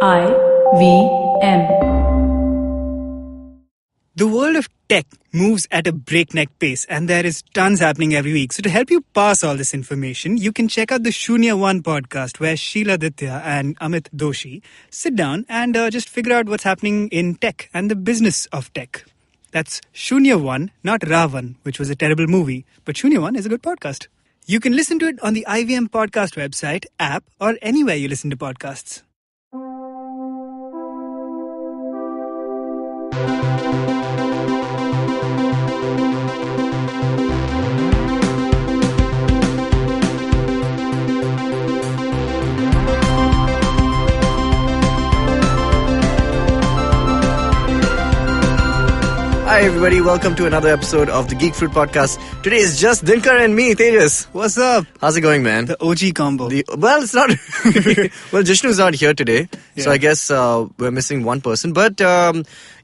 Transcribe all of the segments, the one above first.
IVM. The world of tech moves at a breakneck pace and there is tons happening every week. So to help you pass all this information, you can check out the Shunya One podcast where Sheila Aditya and Amit Doshi sit down and just figure out what's happening in tech and the business of tech. That's Shunya One, not Ravan, which was a terrible movie, but Shunya One is a good podcast. You can listen to it on the IVM podcast website, app, or anywhere you listen to podcasts. Hi everybody, welcome to another episode of the Geek Fruit Podcast. Today is just Dinkar and me, Tejas. What's up? How's it going, man? The OG combo. Well, it's not... well, Jishnu's not here today, so I guess we're missing one person. But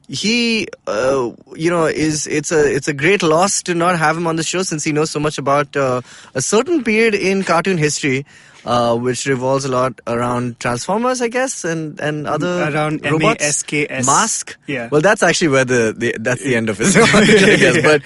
he, it's a great loss to not have him on the show since he knows so much about a certain period in cartoon history. Which revolves a lot around Transformers, I guess, and other around robots. MASKS. Mask. Yeah. Well, that's actually where that's the end of his I guess. But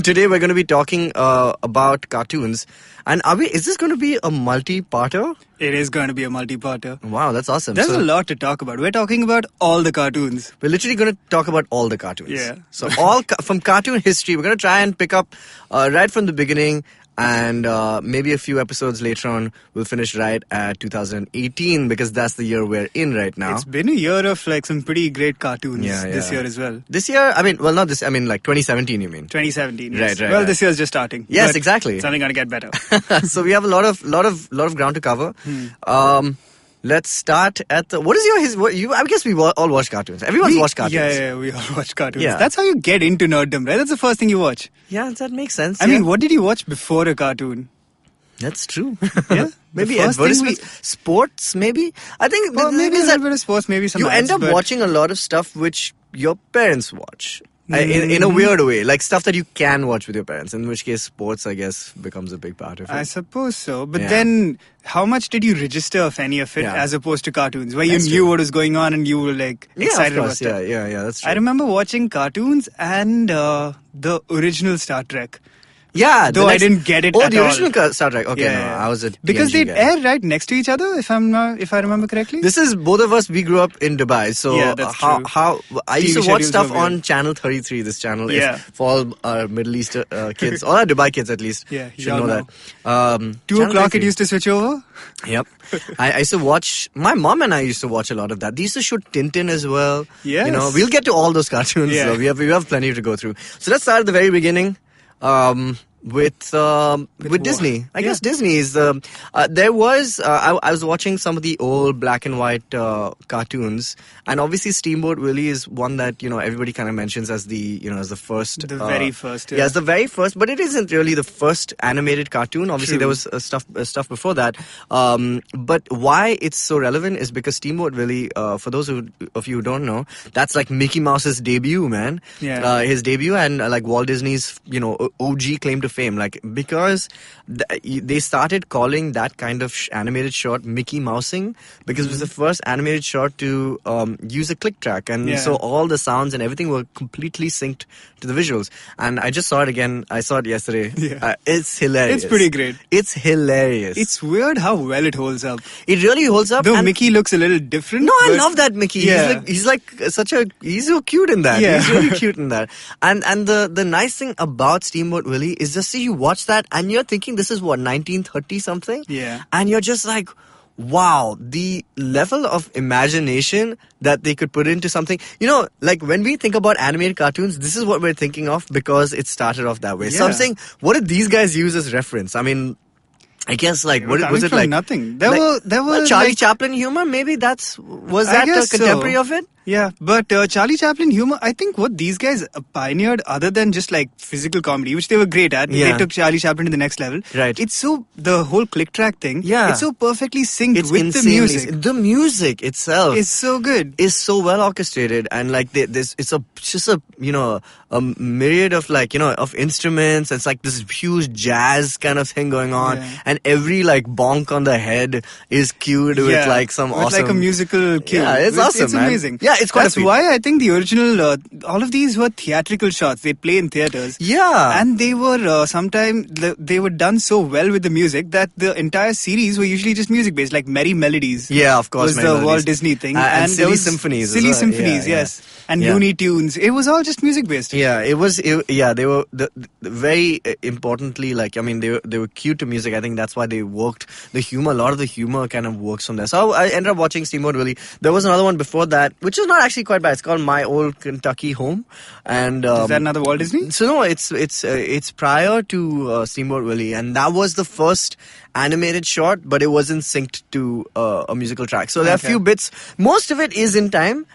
today we're going to be talking about cartoons. And is this going to be a multi-parter? It is going to be a multi-parter. Wow, that's awesome. There's a lot to talk about. We're talking about all the cartoons. We're literally going to talk about all the cartoons. Yeah. So from cartoon history, we're going to try and pick up right from the beginning. And maybe a few episodes later on, we'll finish right at 2018 because that's the year we're in right now. It's been a year of like some pretty great cartoons this year as well. This year, not this. I mean, like 2017. You mean 2017? Yes. Right. Well, this year's just starting. Yes, but exactly. It's only going to get better. So we have a lot of ground to cover. Let's start at the. What is your I guess we all watch cartoons. Everyone's watched cartoons. Yeah, we all watch cartoons. Yeah. That's how you get into nerddom, right? That's the first thing you watch. Yeah, that makes sense. I mean, what did you watch before a cartoon? That's true. Yeah, maybe advertisement, sports. Maybe I think maybe a little bit of sports, maybe some. You ads, end up watching a lot of stuff which your parents watch. In a weird way, like stuff that you can watch with your parents, in which case sports, I guess, becomes a big part of it. I suppose so. But then, how much did you register of any of it as opposed to cartoons, where you knew what was going on and you were like excited about it? Yeah, that's true. I remember watching cartoons and the original Star Trek. Yeah, though I didn't get it at all. Oh, the original Star Trek. Okay, I was a TNG because they'd guy. air right next to each other, if I remember correctly. This is both of us. We grew up in Dubai, so that's how I used to watch stuff were weird. on Channel 33. This channel is for all our Middle East kids, all our Dubai kids at least. Yeah, should know that. 2 o'clock it used to switch over. Yep. I used to watch. My mom and I used to watch a lot of that. They used to shoot Tintin as well. Yes. We'll get to all those cartoons. Yeah. So we have plenty to go through. So let's start at the very beginning. With Disney. I guess Disney is the... there was... I was watching some of the old black and white cartoons, and obviously Steamboat Willie is one that, everybody kind of mentions as the, as the first... The very first, yeah. It's the very first, but it isn't really the first animated cartoon. Obviously, True. there was stuff before that. But why it's so relevant is because Steamboat Willie, for those of you who don't know, that's like Mickey Mouse's debut, man. Yeah. His debut and like Walt Disney's, OG claim to fame, like because they started calling that kind of animated short Mickey Mousing because it was the first animated short to use a click track, and so all the sounds and everything were completely synced to the visuals. And I just saw it again. I saw it yesterday. Yeah. It's hilarious. It's pretty great. It's hilarious. It's weird how well it holds up. It really holds up. Though Mickey looks a little different. No, I love that Mickey. Yeah. He's so cute in that. Yeah. He's really cute in that. And the nice thing about Steamboat Willie is just see you watch that and you're thinking this is what 1930 something. Yeah. And you're just like, wow, the level of imagination that they could put into something. Like when we think about animated cartoons, this is what we're thinking of because it started off that way. So I'm saying, what did these guys use as reference? I mean, I guess like what was it like? Nothing. There were Charlie Chaplin humor. Maybe was that a contemporary of it? Yeah, but Charlie Chaplin humor, I think what these guys pioneered, other than just like physical comedy, which they were great at, Yeah. they took Charlie Chaplin to the next level. Right. It's so, the whole click track thing, Yeah. it's so perfectly synced It's with the insanely- music. The music itself It's so good. is so well orchestrated, and like it's just a a myriad of of instruments. It's like this huge jazz kind of thing going on, Yeah. and every like bonk on the head is cued with Yeah, like some with awesome like a musical cue. Yeah, it's awesome, It's man. amazing. Yeah, it's quite a That's feat. why I think the original, all of these were theatrical shots. They play in theaters. Yeah. And they were sometimes they were done so well with the music that the entire series were usually just music based, like Merry Melodies. Yeah, of course, was Merry the Melodies. Walt Disney thing, And there Silly was Symphonies as Silly well. Symphonies, Yeah, yes, and yeah. Looney Tunes. It was all just music based. Yeah, it was. They were very importantly, like, I mean, they were cute to music. I think that's why they worked the humor. A lot of the humor kind of works from there. So I ended up watching Steamboat Willie. There was another one before that, which is not actually quite bad. It's called My Old Kentucky Home, and Is that another Walt Disney? so no, it's prior to Steamboat Willie, and that was the first animated short, but it wasn't synced to a musical track. So there are a Okay. few bits. Most of it is in time,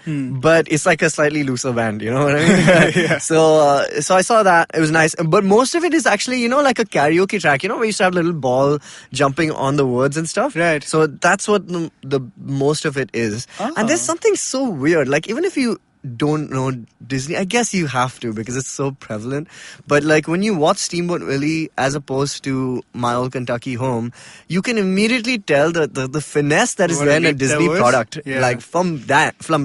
but it's like a slightly looser band. You know what I mean? Yeah. So I saw that. It was nice, but most of it is actually like a karaoke track. Where you used to have a little ball jumping on the words and stuff. Right. So that's what the most of it is. And there's something so weird. Like, even if you don't know Disney, I guess you have to because it's so prevalent. But like, when you watch Steamboat Willie as opposed to My Old Kentucky Home, you can immediately tell the finesse that is What there a in a leap there Disney was. product. Yeah. Like from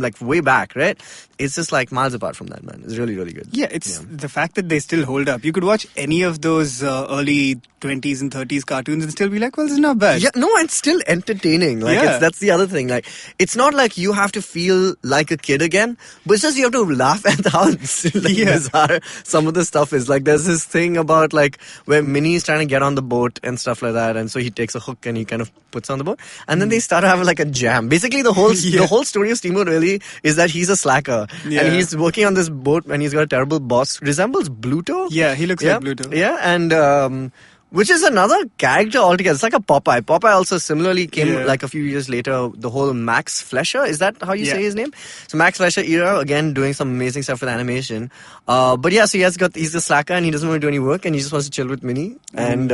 like way back, right? It's just like miles apart from that, man. It's really, really good. Yeah, it's the fact that they still hold up. You could watch any of those early 20s and 30s cartoons and still be like, well, this is not bad. Yeah, no, and still entertaining. Like, Yeah. that's the other thing. Like, it's not like you have to feel like a kid again, but it's just you have to laugh at how bizarre some of the stuff is. Like, there's this thing about like where Minnie's trying to get on the boat and stuff like that, and so he takes a hook and he kind of puts on the boat, and then they start having like a jam. Basically, the whole story of Steamboat Willie is that he's a slacker and he's working on this boat and he's got a terrible boss. Resembles Bluto. Yeah, he looks like Bluto. Yeah, and which is another character altogether. It's like a Popeye. Popeye also similarly came like a few years later. The whole Max Fleischer, is that how you say his name? So Max Fleischer era, again doing some amazing stuff with animation. But yeah, so he's a slacker and he doesn't want to do any work and he just wants to chill with Minnie and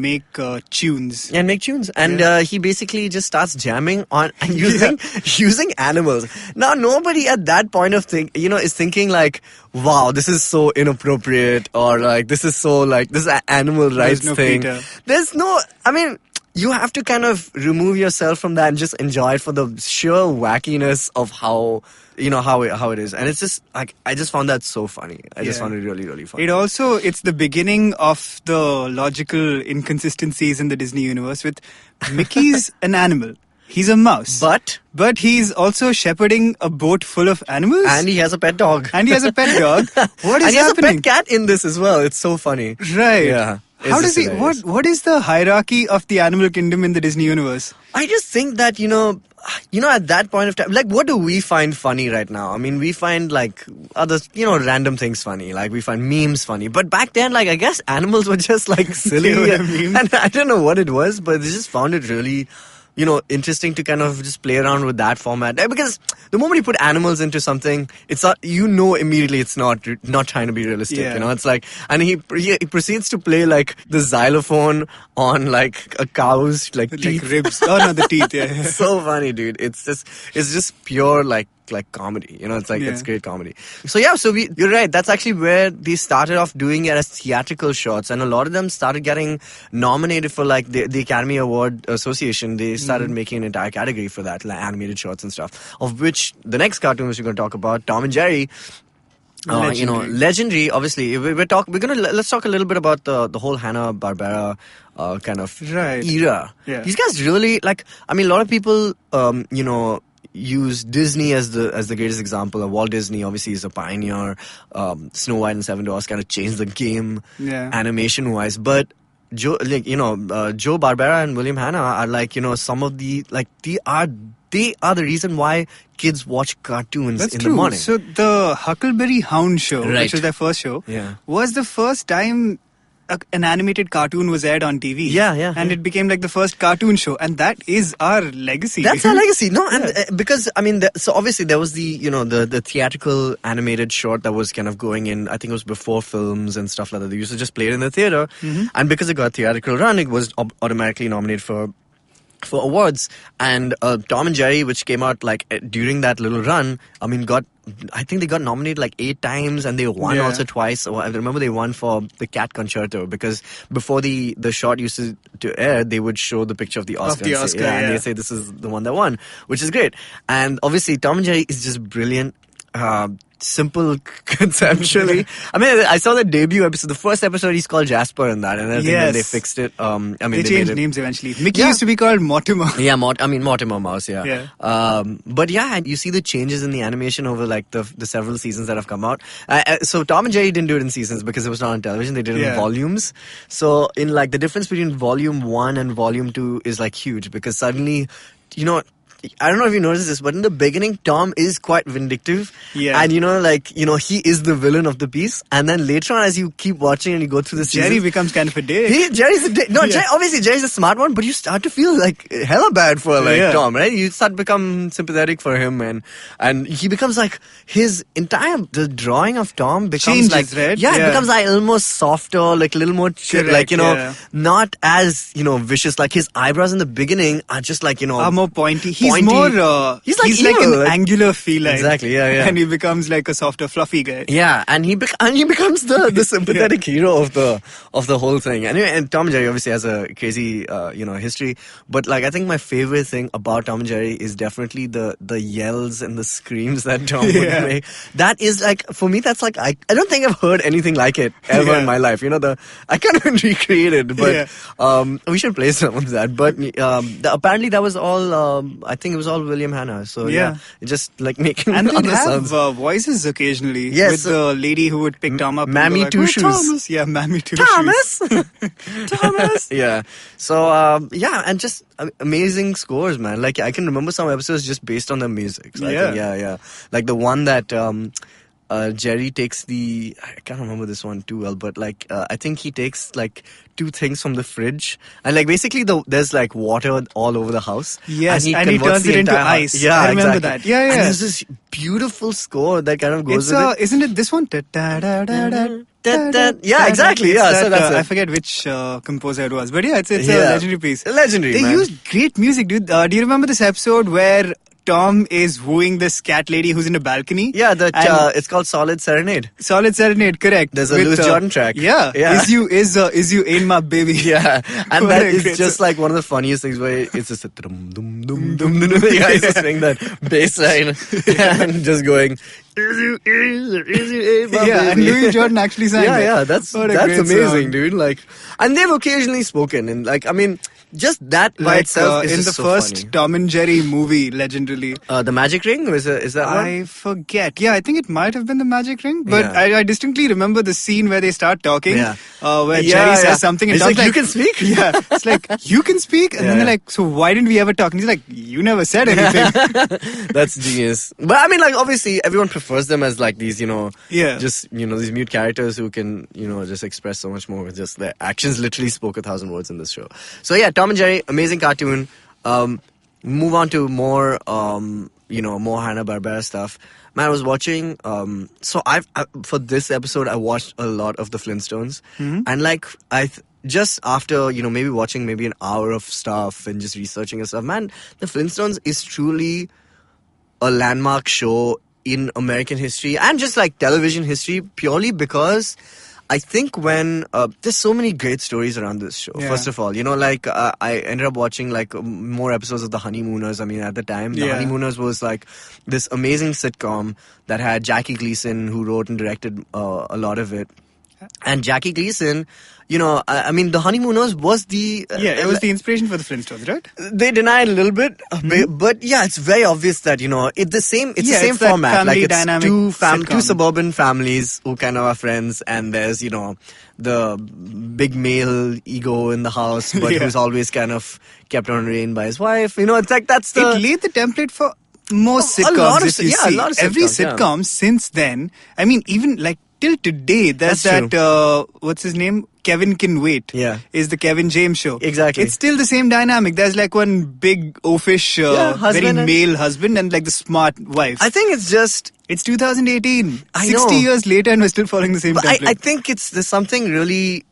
make tunes. and make tunes. And he basically just starts jamming on and using animals. Now nobody at that point of is thinking like, wow, this is so inappropriate, or like this is so like this is an animal rights no thing. Peter. There's no, I mean, you have to kind of remove yourself from that and just enjoy it for the sheer wackiness of how it is. And it's just like, I just found that so funny. I just found it really, really funny. It's the beginning of the logical inconsistencies in the Disney universe with Mickey's an animal. He's a mouse. But he's also shepherding a boat full of animals. And he has a pet dog. What is and happening? he has a pet cat in this as well. It's so funny. Right. Yeah. How does he... What is the hierarchy of the animal kingdom in the Disney universe? I just think that, at that point of time, like, what do we find funny right now? I mean, we find, like, other, random things funny. Like, we find memes funny. But back then, like, I guess animals were just, like, silly. And I don't know what it was, but they just found it really... interesting to kind of just play around with that format. Because the moment you put animals into something, it's not, immediately it's not trying to be realistic. It's like, and he proceeds to play like the xylophone on like a cow's like teeth. Like ribs. Oh no, the teeth. Yeah. So funny, dude. It's just pure like comedy. It's like it's great comedy. So you're right. That's actually where they started off doing it as theatrical shorts, and a lot of them started getting nominated for like the Academy Award Association. They started making an entire category for that, like animated shorts and stuff. Of which the next cartoon which we're going to talk about, Tom and Jerry. Legendary. Obviously, let's talk a little bit about the whole Hanna-Barbera kind of era. Yeah. These guys really a lot of people use Disney as the greatest example. Walt Disney obviously is a pioneer. Snow White and Seven Dwarfs kind of changed the game animation wise, but Joe Barbera and William Hanna are some of the they are the reason why kids watch cartoons the morning. So the Huckleberry Hound show, which was their first show, was the first time an animated cartoon was aired on TV. Yeah. And it became like the first cartoon show, and that is our legacy. That's our legacy. No, and because I mean, so obviously there was the theatrical animated short that was kind of going in. I think it was before films and stuff like that. They used to just play it in the theater, and because it got theatrical run, it was automatically nominated for awards. And Tom and Jerry, which came out like during that little run, I think they got nominated like 8 times, and they won also twice. I remember they won for the Cat Concerto, because before the short used to air, they would show the picture of the Oscar. And they say this is the one that won, which is great. And obviously Tom and Jerry is just brilliant. Simple conceptually. I mean, I saw the debut episode. The first episode, he's called Jasper in that, and I think then they fixed it. They changed names eventually. Mickey used to be called Mortimer. Yeah, Mortimer Mouse. Yeah. But yeah, and you see the changes in the animation over like the several seasons that have come out. So Tom and Jerry didn't do it in seasons because it was not on television. They did it in volumes. So in like the difference between volume 1 and volume 2 is like huge, because suddenly, I don't know if you noticed this, but in the beginning, Tom is quite vindictive. Yeah. And, he is the villain of the piece. And then later on, as you keep watching and you go through the season, Jerry becomes kind of a dick. Jerry's a dick. No, obviously, Jerry's a smart one, but you start to feel like hella bad for Tom, right? You start to become sympathetic for him, and he becomes like the drawing of Tom becomes changes, right? Yeah, it becomes like almost softer, like a little more chill, not as, vicious. Like his eyebrows in the beginning are just like, are more pointy. He's like an angular feline. Exactly, yeah. And he becomes like a softer, fluffy guy. Yeah, and he becomes the sympathetic hero of the whole thing. Anyway, and Tom and Jerry obviously has a crazy history. But like, I think my favorite thing about Tom and Jerry is definitely the yells and the screams that Tom would make. That is like, for me, that's like, I don't think I've heard anything like it ever in my life. I can't even recreate it, but we should play some of that. But apparently that was all. I think it was all William Hanna. So just like making and other they'd have sounds. Voices occasionally. Yes, with the lady who would pick Tom up. Mammy Two Shoes. Thomas. Yeah, Mammy Two Thomas. Shoes. Thomas. Yeah. So and just amazing scores, man. Like I can remember some episodes just based on the music. So I think, like the one that Jerry takes I can't remember this one too well, but like I think he takes like 2 things from the fridge, and like basically there's like water all over the house. Yes, and he turns it into ice. Yeah, I remember that. Yeah. And there's this beautiful score that kind of goes with it. Isn't it this one? Yeah, exactly. Yeah, so that's it. I forget which composer it was, but it's a legendary piece. Legendary. They used great music, dude. Do you remember this episode where Tom is wooing this cat lady who's in a balcony? Yeah, it's called Solid Serenade. Solid Serenade, correct. There's a Louis Jordan track. Yeah. Is you ain't my baby? Yeah, and that is just like one of the funniest things where it's just a dum dum dum dum dum. The guy is just saying that bass line and just going, is you ain't my baby? And Louis Jordan actually sang that. Yeah, that's amazing, song. Dude. Like, and they've occasionally spoken, and like, I mean, just that by itself is in just the so first funny. Tom and Jerry movie, legendarily. The Magic Ring? Is that one? I forget. Yeah, I think it might have been the Magic Ring. But I distinctly remember the scene where they start talking. Where Jerry says something and Tom's like, you can speak? Yeah. It's like, you can speak? And then they're like, so why didn't we ever talk? And he's like, you never said anything. That's genius. But I mean, like, obviously, everyone prefers them as like these, just, these mute characters who can, just express so much more with just their actions literally spoke 1,000 words in this show. So yeah, Tom and Jerry, amazing cartoon. Move on to more, more Hanna-Barbera stuff. Man, I was watching, so for this episode, I watched a lot of the Flintstones. And like, just after, maybe watching maybe an hour of stuff and just researching and stuff, man, the Flintstones is truly a landmark show in American history and just like television history, purely because I think when there's so many great stories around this show. First of all, I ended up watching like more episodes of The Honeymooners. I mean, at the time, The Honeymooners was like this amazing sitcom that had Jackie Gleason, who wrote and directed a lot of it. And Jackie Gleason, I mean, The Honeymooners was the... it was the inspiration for the Flintstones, right? They deny it a little bit, but yeah, it's very obvious that, it's the same format. Like, it's two suburban families who kind of are friends, and there's, the big male ego in the house, but who's always kind of kept on rein by his wife. It's like, that's the... It laid the template for most sitcoms, a lot of sitcoms. Every sitcom since then, I mean, even like till today, there's that, what's his name? Kevin Can Wait is the Kevin James show. Exactly. It's still the same dynamic. There's like one big oafish, very male husband and like the smart wife. I think it's just... It's 2018. I 60 know. years later and we're still following the same template. I think there's something really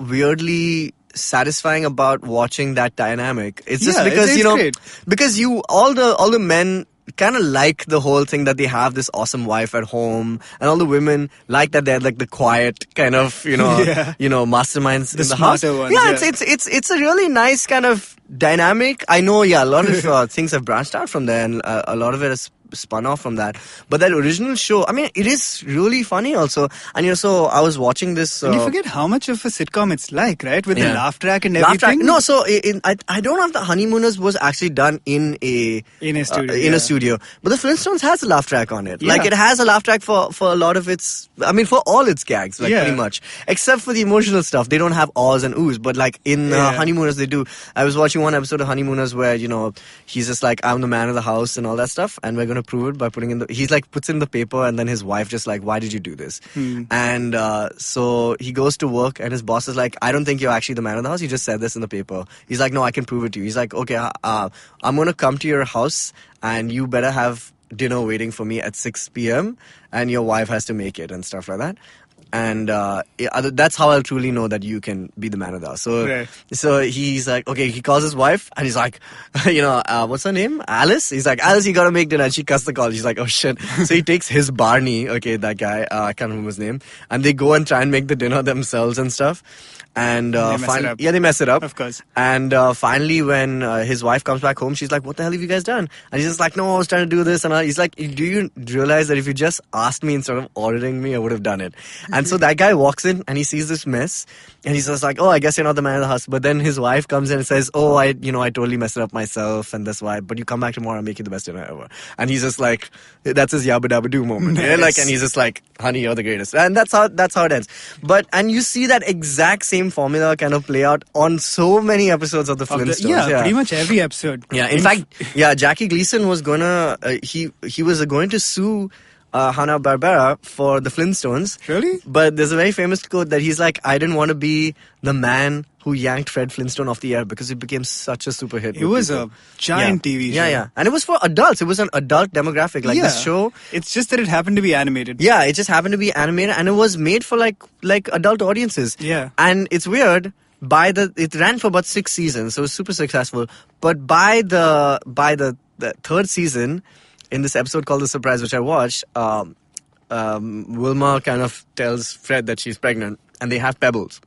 weirdly satisfying about watching that dynamic. It's just because, it's great. because all the men kind of like the whole thing that they have this awesome wife at home, and all the women like that they're like the quiet kind of masterminds in the house. Ones, it's a really nice kind of dynamic. I know, a lot of things have branched out from there, and a lot of it is spun off from that. But that original show, I mean, it is really funny also. And so I was watching this. And you forget how much of a sitcom it's like, right? With the laugh track and everything. No, so I don't know if the Honeymooners was actually done in a studio. But the Flintstones has a laugh track on it. Like, it has a laugh track for a lot of its, I mean, for all its gags, like pretty much. Except for the emotional stuff. They don't have ahs and oohs. But like in Honeymooners, they do. I was watching one episode of Honeymooners where, he's just like, I'm the man of the house and all that stuff. And we're going to prove it by putting in he's like puts in the paper, and then his wife just like, why did you do this? And so he goes to work, and his boss is like, I don't think you're actually the man of the house, you just said this in the paper. He's like, no, I can prove it to you. He's like, okay, I'm gonna come to your house and you better have dinner waiting for me at 6 p.m. and your wife has to make it and stuff like that. And that's how I'll truly know that you can be the man of the house. So he's like, okay, he calls his wife, and he's like, what's her name? Alice? He's like, Alice, you gotta make dinner. And she cuts the call. She's like, oh shit. So he takes his Barney, that guy, I can't remember his name, and they go and try and make the dinner themselves and stuff. And they mess it up. Of course. And finally, when his wife comes back home, she's like, what the hell have you guys done? And he's just like, no, I was trying to do this. And he's like, do you realize that if you just asked me instead of ordering me, I would have done it? And so that guy walks in and he sees this mess, and he's just like, oh, I guess you're not the man of the house. But then his wife comes in and says, oh, I totally messed it up myself, and that's why, but you come back tomorrow and make you the best dinner ever. And he's just like, that's his yabba dabba doo moment. Nice. And he's just like, honey, you're the greatest. And that's how it ends. And you see that exact same formula kind of play out on so many episodes of the Flintstones. Pretty much every episode. Yeah, in fact, Jackie Gleason was gonna, he was going to sue Hanna-Barbera for the Flintstones. Really? But there's a very famous quote that he's like, I didn't want to be the man who yanked Fred Flintstone off the air because it became such a super hit. It was a giant TV show. Yeah. And it was for adults. It was an adult demographic. Like this show. It's just that it happened to be animated. Yeah, it just happened to be animated, and it was made for like adult audiences. Yeah. And it's weird. It ran for about 6 seasons, so it was super successful. But by the third season, in this episode called The Surprise, which I watched, Wilma kind of tells Fred that she's pregnant, and they have Pebbles.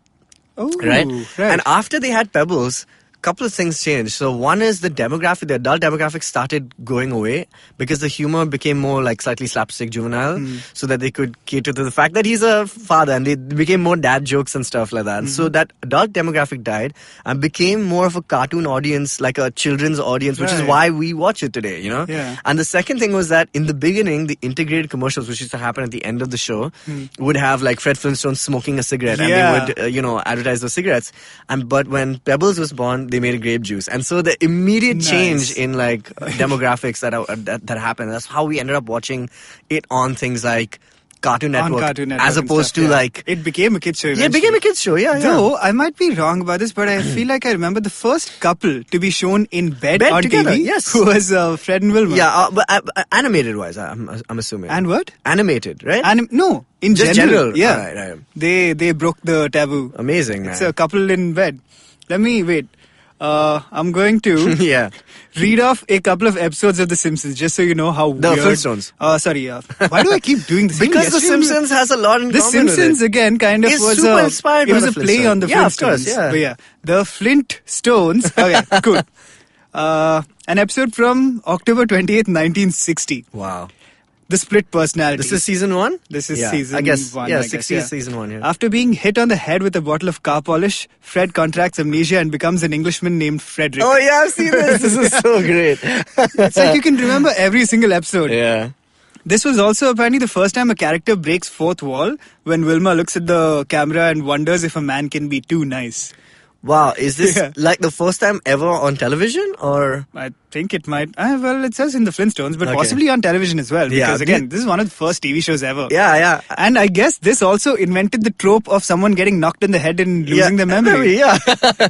Oh, right. And after they had Pebbles, couple of things changed. So one is the adult demographic started going away because the humor became more like slightly slapstick juvenile, so that they could cater to the fact that he's a father, and they became more dad jokes and stuff like that. So that adult demographic died and became more of a cartoon audience, like a children's audience, which is why we watch it today, Yeah. And the second thing was that in the beginning, the integrated commercials, which used to happen at the end of the show, would have like Fred Flintstone smoking a cigarette, and they would, advertise those cigarettes. But when Pebbles was born, they made a grape juice, and so the immediate change in like demographics that happened. That's how we ended up watching it on things like Cartoon Network, as opposed to like it became a kids show. Yeah, it became a kids show. Yeah. Though I might be wrong about this, but I feel like I remember the first couple to be shown in bed on together, TV. Yes, was Fred and Wilma. Yeah, but animated wise, I'm assuming. And what? Animated, right? No, in just general. Yeah, right. They broke the taboo. Amazing, man. It's a couple in bed. Let me wait. I'm going to read off a couple of episodes of The Simpsons, just so you know how the weird... Flintstones. Sorry. Why do I keep doing this? Because The Simpsons has a lot in common. The Simpsons, again, kind of was super inspired by it was a play on the Flintstones. Of course, yeah. But the Flintstones. Okay, cool. An episode from October 28th, 1960. Wow. The Split Personality. This is season 1? This is season 1. I guess, I 60 is season 1, yeah. After being hit on the head with a bottle of car polish, Fred contracts amnesia and becomes an Englishman named Frederick. Oh yeah, I've seen this. This is so great. It's like you can remember every single episode. Yeah. This was also apparently the first time a character breaks fourth wall when Wilma looks at the camera and wonders if a man can be too nice. Wow, is this Yeah. like the first time ever on television or? I think it might. Well, it says in the Flintstones, but Okay. possibly on television as well. Yeah, Because again, this is one of the first TV shows ever. Yeah. And I guess this also invented the trope of someone getting knocked in the head and losing their memory. Yeah.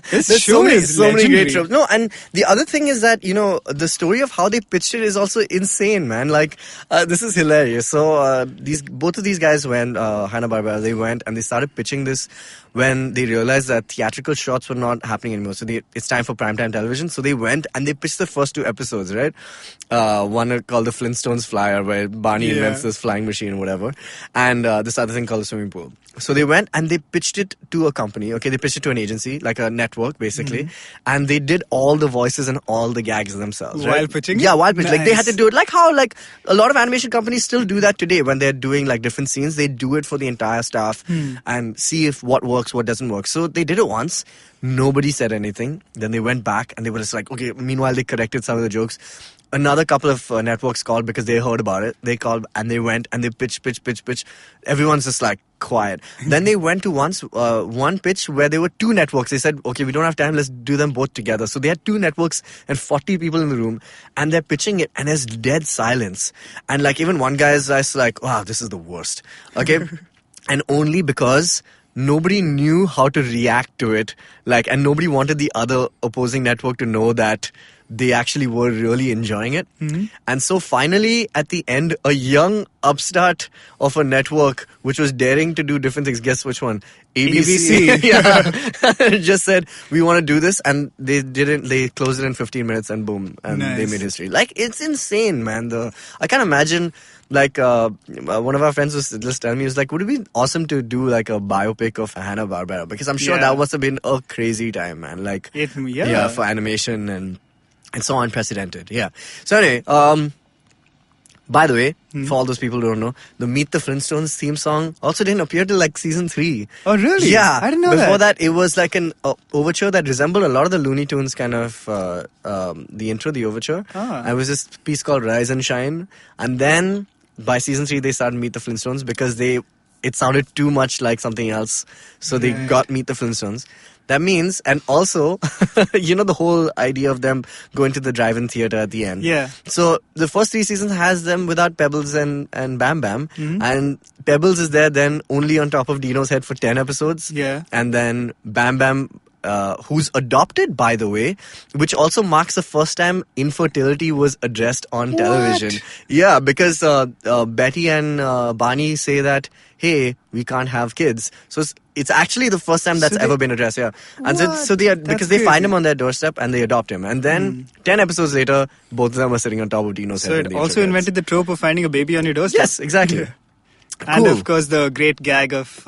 This There's show is so many great legendary. tropes. No, and the other thing is that, the story of how they pitched it is also insane, man. Like, this is hilarious. So, both of these guys went, Hanna-Barbera, they went and they started pitching this when they realized that theatrical shots were not happening anymore. So it's time for primetime television. So they went and they pitched the first 2 episodes, right? One called the Flintstones Flyer, where Barney invents this flying machine or whatever. And this other thing called the swimming pool. So they went and they pitched it to a company. Okay, they pitched it to an agency, like a network, basically. And they did all the voices and all the gags themselves. While right? pitching it? Yeah, while pitching. Like, they had to Nice. do it like how, like, a lot of animation companies still do that today when they're doing, like, different scenes. They do it for the entire staff and see if what works, what doesn't work. So they did it once. Nobody said anything. Then they went back and they were just like, okay, meanwhile, they corrected some of the jokes. Another couple of networks called because they heard about it. They called and they went and they pitch. Everyone's just like quiet. Then they went to one pitch where there were 2 networks. They said, okay, we don't have time. Let's do them both together. So they had 2 networks and 40 people in the room and they're pitching it and there's dead silence. And like even one guy is just like, wow, this is the worst. Okay. And only because nobody knew how to react to it. Like, and nobody wanted the other opposing network to know that they actually were really enjoying it. And so finally, at the end, a young upstart of a network which was daring to do different things. Guess which one? ABC. Yeah. Just said, we want to do this. And they didn't. They closed it in 15 minutes and boom. And they Nice. made history. Like, it's insane, man. I can't imagine. Like, one of our friends was just telling me, he was like, would it be awesome to do like a biopic of Hanna-Barbera? Because I'm sure that must have been a crazy time, man. Like, for animation and it's so unprecedented. Yeah. So anyway, by the way, for all those people who don't know, the Meet the Flintstones theme song also didn't appear till like season 3. Oh, really? Yeah. I didn't know Before that. that, it was like an overture that resembled a lot of the Looney Tunes kind of, the intro, the overture. Ah. And it was this piece called Rise and Shine. And then by season 3, they started Meet the Flintstones because it sounded too much like something else. So they got Meet the Flintstones. That means, and also, the whole idea of them going to the drive-in theater at the end. Yeah. So the first 3 seasons has them without Pebbles and Bam Bam. And Pebbles is there then only on top of Dino's head for 10 episodes. Yeah. And then Bam Bam, who's adopted, by the way, which also marks the first time infertility was addressed on television. Yeah, because Betty and Barney say that, hey, we can't have kids. So it's actually the first time that's ever been addressed. Yeah, and so they because they find him on their doorstep and they adopt him, and then 10 episodes later, both of them are sitting on top of Dino's head. So in it the also intro invented the trope of finding a baby on your doorstep. credits. Yes, exactly. And Cool. of course, the great gag of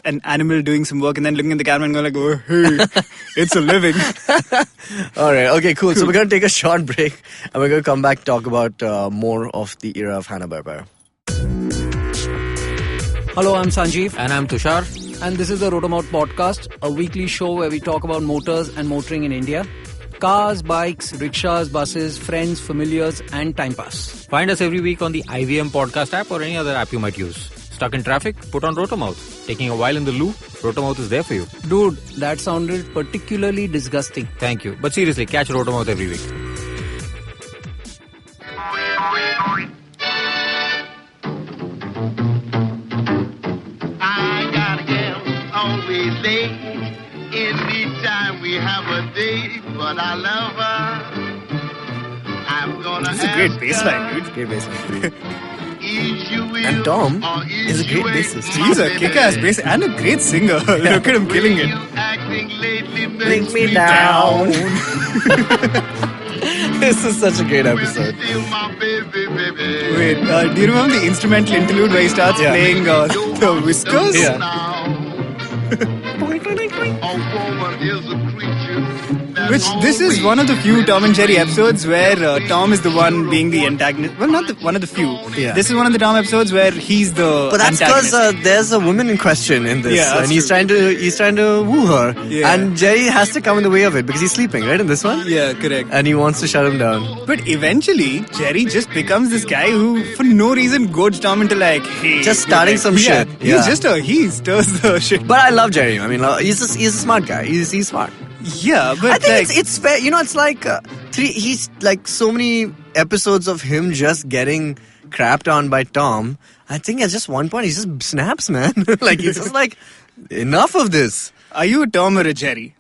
an animal doing some work and then looking at the camera and going like, oh, hey, it's a living. All right. Okay. Cool. So we're gonna take a short break, and we're gonna come back to talk about more of the era of Hanna-Barbera. Hello, I'm Sanjeev, And I'm Tushar. and this is the Rotomout Podcast, a weekly show where we talk about motors and motoring in India. Cars, bikes, rickshaws, buses, friends, familiars, and time pass. Find us every week on the IVM podcast app or any other app you might use. Stuck in traffic? Put on Rotomouth. Taking a while in the loo? Rotomouth is there for you. Dude, that sounded particularly disgusting. Thank you. But seriously, catch Rotomouth every week. I got a gal always late. Anytime we have a date, but I love her. I'm gonna This is a great ask bass line, her, dude. Great bass. is you will And Tom or is a great you bassist. ain't? He's a kick-ass bass and a great singer. Look at him killing Way it. you acting lately Bring makes me down. This is such a great episode. Still my baby, baby. Wait, do you remember the instrumental interlude where he starts playing the whiskers? Yeah. Now. A woman is a creature that Which this is one of the few Tom and Jerry episodes where Tom is the one being the antagonist. Well, not one of the few. Yeah. This is one of the Tom episodes where he's the But that's antagonist. because there's a woman in question in this, Yeah, that's and he's true. trying to woo her, Yeah. and Jerry has to come in the way of it because he's sleeping, right, in this one, Yeah, correct. and he wants to shut him down. But eventually, Jerry just becomes this guy who, for no reason, goads Tom into like, hey, Just starting some yeah, shit. Yeah. he stirs the shit. But I love Jerry. I mean, he's a smart guy. He's smart. Yeah, but I think like, it's fair. You know, it's like he's like so many episodes of him just getting crapped on by Tom. I think at just one point he just snaps, man. Like he's just like, enough of this. are you a Tom or a Jerry?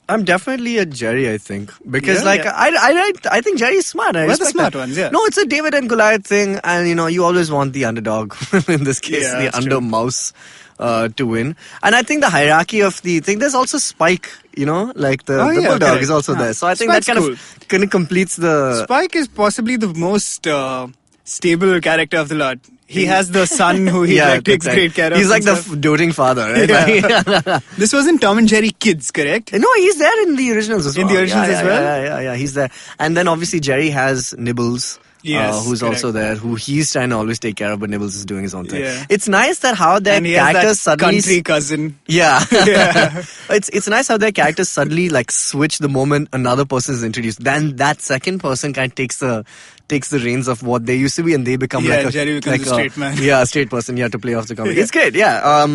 I'm definitely a Jerry, I think, because Yeah. I think Jerry's smart. I We're the respect smart that. ones, yeah. No, it's a David and Goliath thing, and you always want the underdog. In this case, Yeah, the that's under true. mouse to win. And I think the hierarchy of the thing. There's also Spike. Like the Oh, yeah, bulldog correct. is also Yeah. there. So I think Spike's that kind of completes the. Spike is possibly the most stable character of the lot. He has the son who he takes that's great care of. He's like and the stuff. doting father, right? Yeah. This wasn't Tom and Jerry Kids, correct? No, he's there in the originals as well. In the originals Yeah, as well? Yeah, he's there. And then obviously Jerry has Nibbles. Yes, who's correct. also there, who he's trying to always take care of, but Nibbles is doing his own thing. Yeah. It's nice that how their And he has characters that suddenly... country cousin. Yeah. Yeah. It's nice how their characters suddenly like switch the moment another person is introduced. Then that second person kind of takes the reins of what they used to be, and they become Yeah, like a Jerry becomes like a straight man. Yeah, a straight person. You have to play off the comedy. Yeah. It's great. Yeah,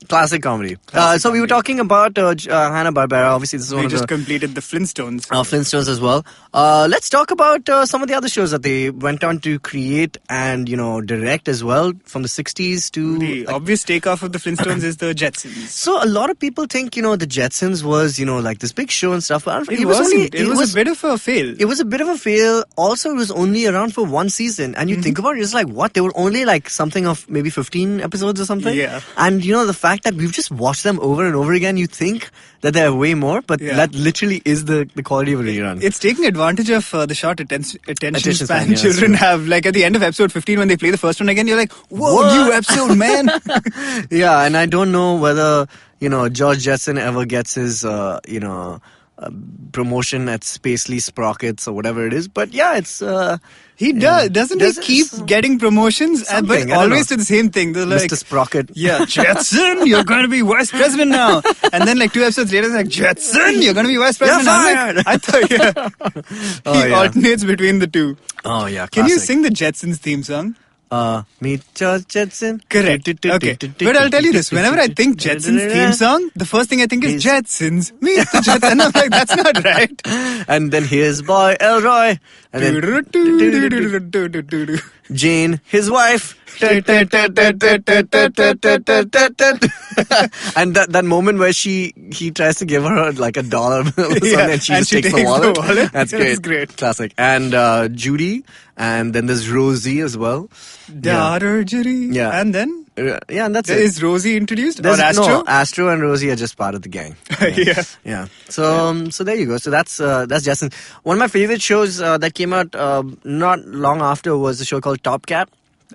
classic comedy. So we were talking about Hanna-Barbera. Obviously, this is one We of just the completed the Flintstones. Flintstones as well. Let's talk about some of the other shows that they went on to create and direct as well, from the 60s to. The obvious takeoff of the Flintstones is the Jetsons. So a lot of people think the Jetsons was like this big show and stuff, but It wasn't. It was a bit of a fail. It was a bit of a fail. Also, it was only around for one season. And you think about it, it's like, what? They were only like something of maybe 15 episodes or something. Yeah. And the fact that we've just watched them over and over again, you think that there are way more, but Yeah. that literally is the quality of a rerun. It's taking advantage of the short attention Attention span, span yeah, children that's true. have. Like at the end of episode 15, when they play the first one again, you're like, whoa, What? new episode, man. Yeah, and I don't know whether, George Jetson ever gets his, promotion at Spacely Sprockets or whatever it is. But yeah, it's... He does. Doesn't he keep getting promotions? Something, But I don't always know. to the same thing. They're like, Mr. Sprocket. yeah, Jetson, you're going to be vice president now. And then like 2 episodes later, they're like, Jetson, you're going to be vice president now. I'm like, I thought, yeah. Oh, He yeah. alternates between the two. Oh, yeah, Can you classic. sing the Jetsons theme song? Meet George Jetson. Correct. Okay. But I'll tell you this. Whenever I think Jetsons theme song, the first thing I think is Jetsons. Meet the Jetsons. And I'm like, that's not right. And then here's boy Elroy. And then Jane, his wife. And that moment where he tries to give her like a dollar bill or something, Yeah, and she and just she takes the takes the wallet. wallet. That's great. That's great. Classic. And Judy, and then there's Rosie as well. Daughter Judy. Yeah. And then? Yeah, and that's it. Is Rosie introduced? There's- Or Astro? No, Astro and Rosie are just part of the gang. Yeah. Yeah. So there you go. So that's Justin. One of my favorite shows that came out not long after was a show called Top Cat.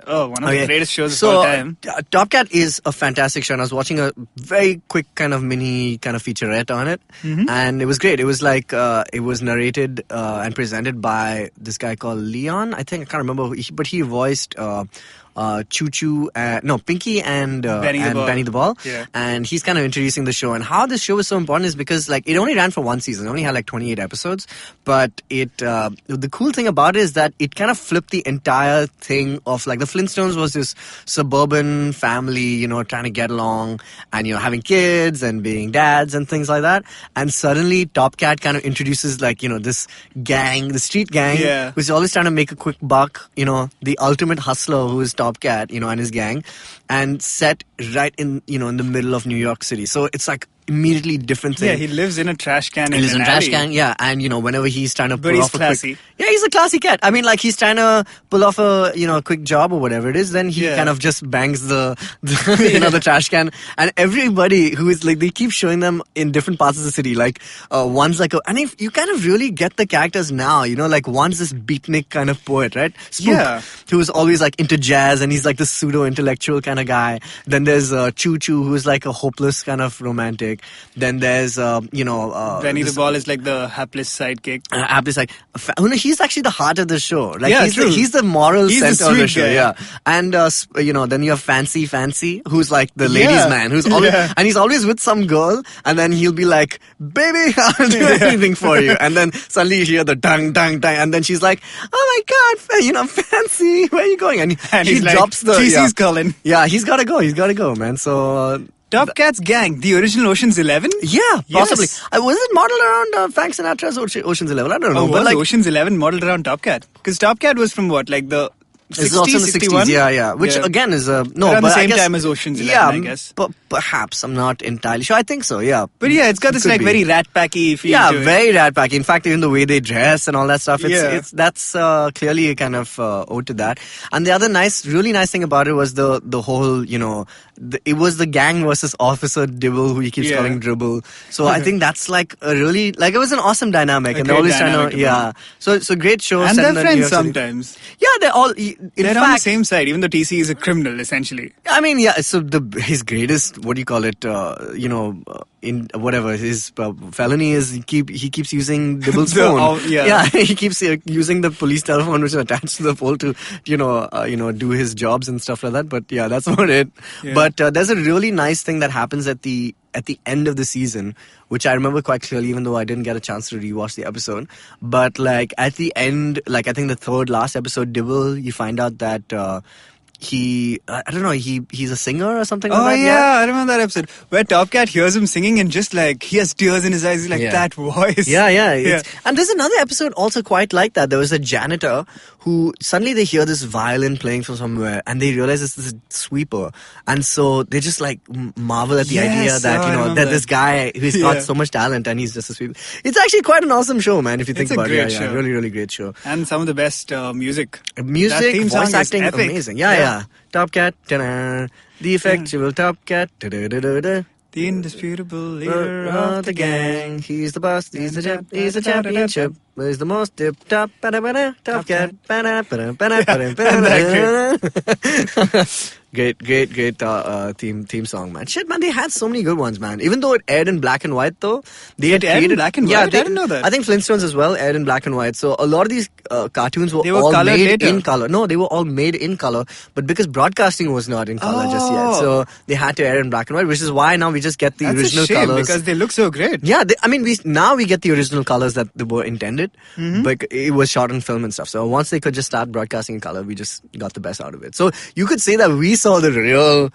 Oh, one of the greatest shows So, of all time. Top Cat is a fantastic show, and I was watching a very quick kind of mini kind of featurette on it, and it was great. It was like it was narrated and presented by this guy called Leon. I think I can't remember, but he voiced Choo Choo, Pinky and Benny the Ball. Yeah. And he's kind of introducing the show. And how this show is so important is because like it only ran for one season. It only had like 28 episodes. But the cool thing about it is that it kind of flipped the entire thing of like the Flintstones was this suburban family, trying to get along and, having kids and being dads and things like that. And suddenly Top Cat kind of introduces like, this gang, the street gang, Yeah. who's always trying to make a quick buck, the ultimate hustler who is Top Cat, and his gang, and set right in, in the middle of New York City. So it's like immediately different thing. Yeah, he lives in a trash can. He lives in a an trash alley. can, yeah, and whenever he's trying to But pull he's off a classy. quick, yeah, he's a classy cat. I mean, like he's trying to pull off a quick job or whatever it is, then he Yeah. kind of just bangs the the trash can, and everybody who is like they keep showing them in different parts of the city. Like one's like, and if you kind of really get the characters now, like one's this beatnik kind of poet, right? Spook, Yeah. who's always like into jazz, and he's like the pseudo intellectual kind of guy. Then there's Choo Choo, who's like a hopeless kind of romantic. sidekick. Then there's, Benny the Ball is like the hapless sidekick. Hapless like, he's actually the heart of the show. Like, Yeah, he's true. he's the moral He's the center of the sweet show. guy. Yeah, and then you have Fancy, who's like the ladies' man, who's always and he's always with some girl, and then he'll be like, "Baby, I'll do anything for you," and then suddenly you hear the dang, and then she's like, "Oh my God, Fancy, where are you going?" And he he's like, drops the TC's calling. Yeah, he's gotta go, man. So. Top Cat's gang, the original Ocean's 11? Yeah, possibly. Yes. Was it modeled around Frank Sinatra's Ocean's 11? I don't know. Oh, but was Ocean's 11 modeled around Top Cat? Because Top Cat was from what, like the 60s, it's also in the 61? 60s, yeah. Which again is no, around but the same I guess, time as Ocean's 11, I guess. But perhaps I'm not entirely sure. I think so, yeah. But yeah, it's got this Could like be. very Rat Packy feel Yeah, to it. very Rat Pack. In fact, even the way they dress and all that stuff, Yeah. that's clearly a kind of ode to that. And the other really nice thing about it was the whole, it was the gang versus Officer Dibble, who he keeps calling Dribble. So I think that's like a really, like, it was an awesome dynamic. And they're always trying to, So great shows. And they're then friends New York City. sometimes. Yeah, they're all, They're on the same side, even though TC is a criminal, essentially. I mean, yeah. So his greatest, what do you call it? In whatever his felony is, he keeps using Dibble's phone. He keeps using the police telephone, which is attached to the pole to do his jobs and stuff like that. But yeah, that's about it. Yeah. But there's a really nice thing that happens at the end of the season, which I remember quite clearly, even though I didn't get a chance to rewatch the episode. But like at the end, like I think the third last episode, Dibble, you find out that he's a singer or something like that. Oh yeah, I remember that episode where Top Cat hears him singing and just like he has tears in his eyes. He's like, that voice. Yeah. And there's another episode also quite like that. There was a janitor who suddenly they hear this violin playing from somewhere and they realize it's this sweeper, and so they just like marvel at the idea that that this guy who's got so much talent and he's just a sweeper. It's actually quite an awesome show, man. If you think about it, show. Really, really great show. And some of the best music. Voice acting, epic. amazing. Yeah. Top Cat, ta-da. The effectual Top Cat, da-da-da-da-da. The indisputable leader of the gang. He's the boss, he's the champ, he's the championship. He's the most tip-top, Top Cat, Great theme song, man. Shit, man, they had so many good ones, man. Even though it aired in black and white, though, they had aired in created black and white? Yeah, I didn't know that. I think Flintstones as well aired in black and white. So a lot of these cartoons were all colored made later. in color. No, they were all made in color, but because broadcasting was not in color just yet, so they had to air in black and white, which is why now we just get the That's original a shame colors because they look so great. Yeah, we get the original colors that they were intended, but it was shot on film and stuff. So once they could just start broadcasting in color, we just got the best out of it. So you could say that we saw the real,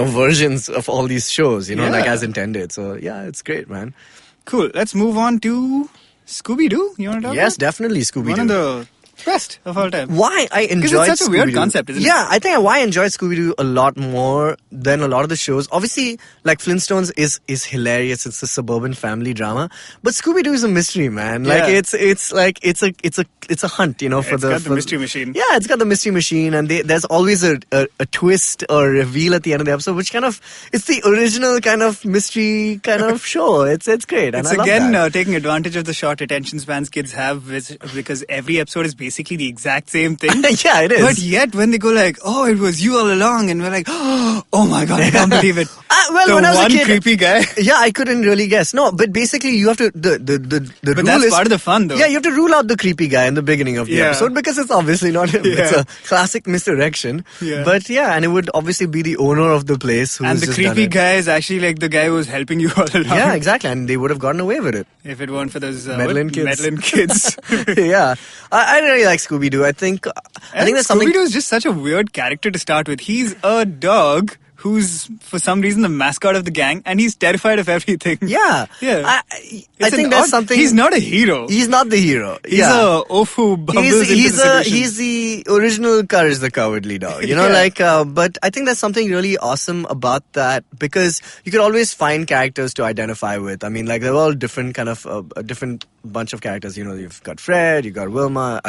versions of all these shows, like as intended. So yeah, it's great, man. Cool. Let's move on to Scooby-Doo. You want to talk Yes, about? definitely Scooby-Doo. One of the best of all time. Why I enjoyed Because it's such a weird Scooby-Doo. concept, isn't it? Yeah, I think why I enjoyed Scooby-Doo a lot more than a lot of the shows. Obviously, like Flintstones is hilarious. It's a suburban family drama, but Scooby-Doo is a mystery, man. Like Yeah. it's a hunt, for It's the got the mystery machine. Yeah, it's got the mystery machine, and there's always a twist or reveal at the end of the episode, which kind of it's the original kind of mystery kind of show. It's great. And It's I love again that. taking advantage of the short attention spans kids have, because every episode is basically the exact same thing. Yeah, it is. But yet, when they go like, "Oh, it was you all along," and we're like, "Oh my god, I can't believe it." Well, the when I was a one kid, creepy guy. Yeah, I couldn't really guess. No, but basically you have to the But rule that's is part of the fun, though. Yeah, you have to rule out the creepy guy in the beginning of the Yeah. episode because it's obviously not him. Yeah. It's a classic misdirection. Yeah. But yeah, and it would obviously be the owner of the place who's And the just done creepy it. guy is actually like the guy who was helping you all along. Yeah, exactly, and they would have gotten away with it. If it weren't for those Meddling kids. meddling kids. Yeah, I really like Scooby-Doo. I think there's something. Scooby-Doo is just such a weird character to start with. He's a dog who's, for some reason, the mascot of the gang, and he's terrified of everything. Yeah, Yeah. I It's think an there's odd- something. He's not a hero. He's not the hero. He's yeah. a oaf who bumbles into the situation. He's the original Courage the Cowardly Dog, Yeah. but I think there's something really awesome about that because you could always find characters to identify with. I mean, like they're all different kind of, a different bunch of characters. You've got Fred, you got Wilma,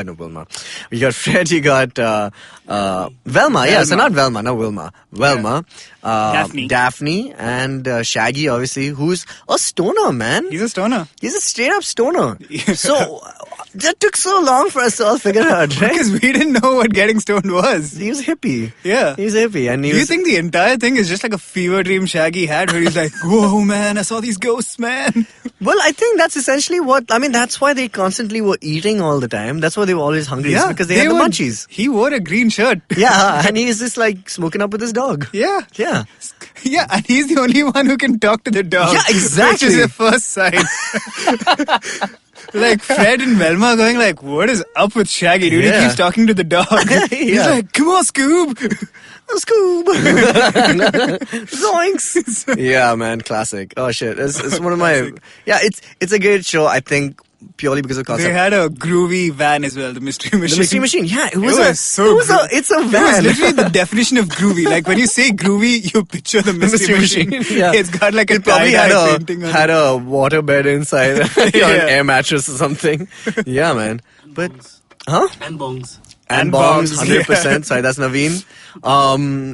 You got Fred, you got, Velma. Yeah, so not Velma, no Wilma. Velma. Daphne. and Shaggy, obviously, who's a stoner, man. He's a stoner. He's a straight-up stoner. So that took so long for us to all figure out, right? Because we didn't know what getting stoned was. He was a hippie. Yeah. He's a hippie. And Do you think the entire thing is just like a fever dream Shaggy had where he's like, whoa, man, I saw these ghosts, man? Well, I think that's essentially that's why they constantly were eating all the time. That's why they were always hungry. Yeah, It's because they had the munchies. He wore a green shirt. Yeah, and he's just like smoking up with his dog. Yeah. Yeah. Yeah, and he's the only one who can talk to the dog. Yeah, exactly. Which is the first sign. Like Fred and Velma going like, what is up with Shaggy, dude? Yeah. He keeps talking to the dog. He's like, come on, Scoob. Scoob. Zoinks. Yeah, man, classic. Oh shit, it's one of my. Yeah, it's a great show. I think purely because of concept. They had a groovy van as well, the Mystery Machine. The Mystery Machine, yeah, It's a van. It was literally the definition of groovy. Like when you say groovy, you picture the Mystery Machine. Yeah. It's got like a It probably tie-dye painting on had a water bed inside, an Yeah. air mattress or something. Yeah, man. But And bongs. and And bongs, bongs, 100%. yeah. Sorry, that's Naveen.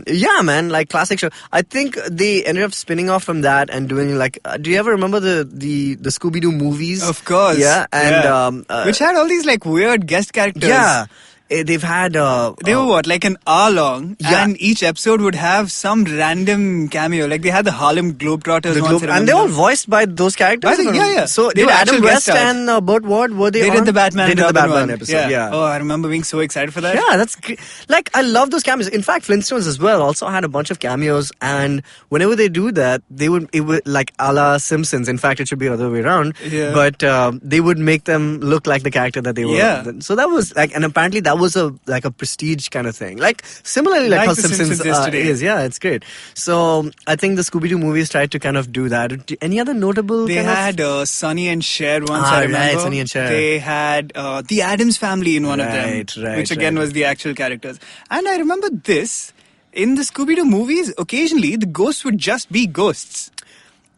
Yeah, man, like classic show. I think they ended up spinning off from that and doing like. Do you ever remember the Scooby-Doo movies? Of course. Yeah, and which had all these like weird guest characters. yeah. They've had. They were what, like an hour long, Yeah. and each episode would have some random cameo. Like they had the Harlem Globetrotters once. and they're all voiced by those characters. I think, yeah. So They did were Adam actual West guest stars. and Burt Ward were they? They on? did the Batman. They did the Robin Batman one. episode. Yeah. Oh, I remember being so excited for that. Yeah, that's great. Like, I love those cameos. In fact, Flintstones as well also had a bunch of cameos, and whenever they do that, it would like a la Simpsons. In fact, it should be the other way around. Yeah. But they would make them look like the character that they were. Yeah. So that was like, and apparently that was a prestige kind of thing. Like similarly, like Like how the Simpsons Simpsons is today. is. Yeah, it's great. So I think the Scooby-Doo movies tried to kind of do that. Any other notable? They kind had Sonny and Cher once, Ah, I remember. right, Sonny and Cher. They had the Addams Family in one of them, Right, which again right. was the actual characters. And I remember this, in the Scooby-Doo movies, occasionally the ghosts would just be ghosts.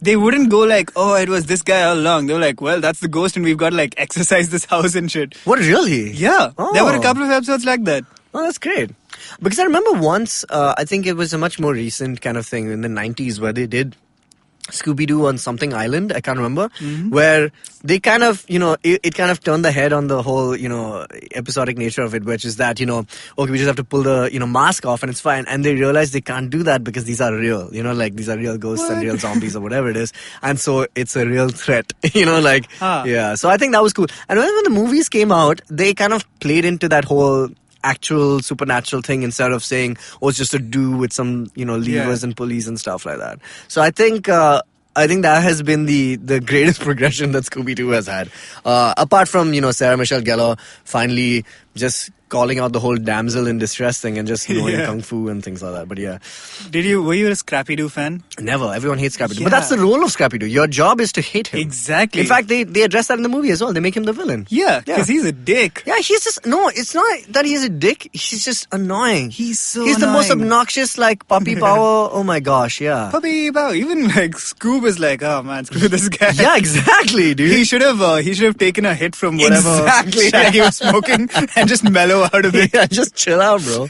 They wouldn't go like, oh, it was this guy all along. They were like, well, that's the ghost and we've got to like exorcise this house and shit. What, really? Yeah, Oh. there were a couple of episodes like that. Oh, that's great. Because I remember once, I think it was a much more recent kind of thing in the 90s where they did Scooby-Doo on something island, I can't remember, where they kind of, it kind of turned the head on the whole, episodic nature of it, which is that, okay, we just have to pull the, mask off and it's fine. And they realize they can't do that because these are real, like these are real ghosts and real zombies or whatever it is. And so it's a real threat, yeah. So I think that was cool. And when the movies came out, they kind of played into that whole actual supernatural thing instead of saying, oh, it's just to do with some, levers and pulleys and stuff like that. So I think that has been the greatest progression that Scooby-Doo has had. Apart from, Sarah Michelle Gellar finally just calling out the whole damsel in distress thing and just knowing kung fu and things like that. But yeah. Were you a Scrappy-Doo fan? Never. Everyone hates Scrappy-Doo. Yeah. But that's the role of Scrappy-Doo. Your job is to hate him. Exactly. In fact, they address that in the movie as well. They make him the villain. Yeah, because he's a dick. Yeah, he's just... No, it's not that he's a dick. He's just annoying. He's the most annoying. obnoxious, like, puppy power. Oh my gosh, yeah. Puppy bow. Even like Scoob is like, oh man, screw this guy. Yeah, exactly, dude. He should have taken a hit from whatever Shaggy was smoking and just mellow out of it. Yeah, just chill out, bro.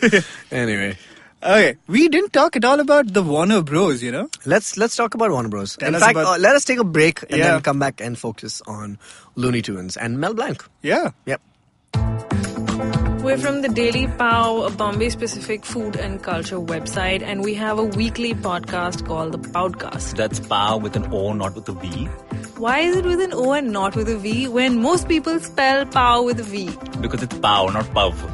Anyway. Okay, we didn't talk at all about the Warner Bros, Let's talk about Warner Bros. Tell In us fact, about- let us take a break and Yeah. then come back and focus on Looney Tunes and Mel Blanc. Yeah. Yep. We're from the Daily Pow, a Bombay-specific food and culture website, and we have a weekly podcast called The Poudcast. That's pow with an O, not with a V. Why is it with an O and not with a V when most people spell pow with a V? Because it's pow, not powerful.